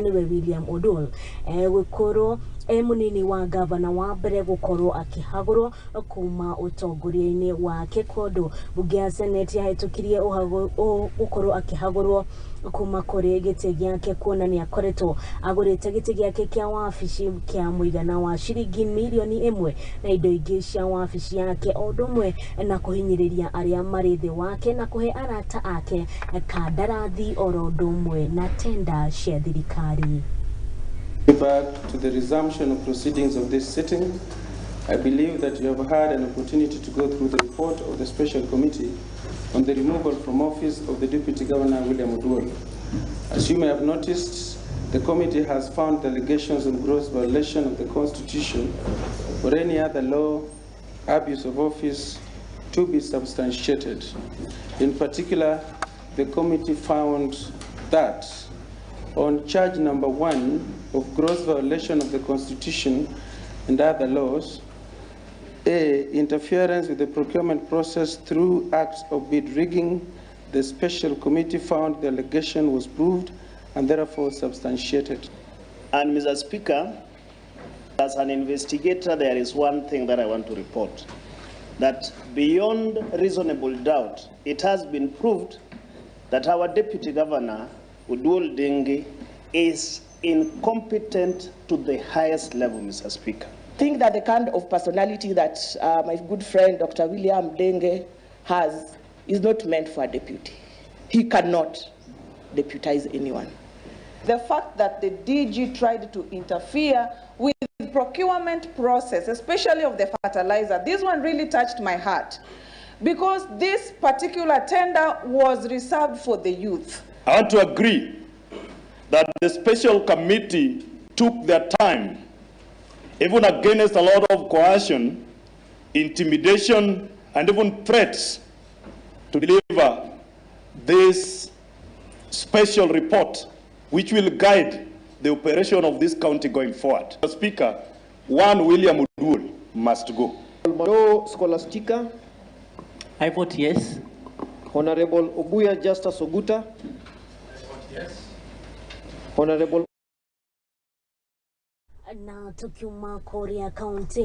niwe William Oduol EGUKORWO MUNINI wa gavana WAMBERE gukorwo akihagurwo kuma utongoria-ini wake kondo bunge ya seneti yahitukirie gukorwo akihagurwo kuma kuri giti giake kuona ni akoretwo agurite giti giake kia wabici kia muigana wa ciringi milioni 1 na indo ingi cia wabici yake odumwe na kuhinyiriria aria mari thi wake na kuhe arata ake kandarathi orodumwe na tenda cia thirikari. Back to the resumption of proceedings of this sitting, I believe that you have had an opportunity to go through the report of the Special Committee on the removal from office of the Deputy Governor William Oduol. As you may have noticed, the committee has found the allegations of gross violation of the Constitution or any other law, abuse of office, to be substantiated. In particular, the committee found that on charge number 1 of gross violation of the Constitution and other laws, A, interference with the procurement process through acts of bid rigging, the special committee found the allegation was proved and therefore substantiated. And Mr. Speaker, as an investigator, there is one thing that I want to report, that beyond reasonable doubt, it has been proved that our Deputy Governor, Oduol Kuhagurwo, is incompetent to the highest level, Mr. Speaker. I think that the kind of personality that my good friend Dr. William Denge has is not meant for a deputy. He cannot deputize anyone. The fact that the DG tried to interfere with the procurement process, especially of the fertilizer, this one really touched my heart, because this particular tender was reserved for the youth. I want to agree that the special committee took their time, even against a lot of coercion, intimidation, and even threats, to deliver this special report, which will guide the operation of this county going forward. Mr. Speaker, one William Oduol must go. Honorable Scholastica. I vote yes. Honorable Obuya Justus Oguta. I vote yes. Honorable na tukiuma Korea County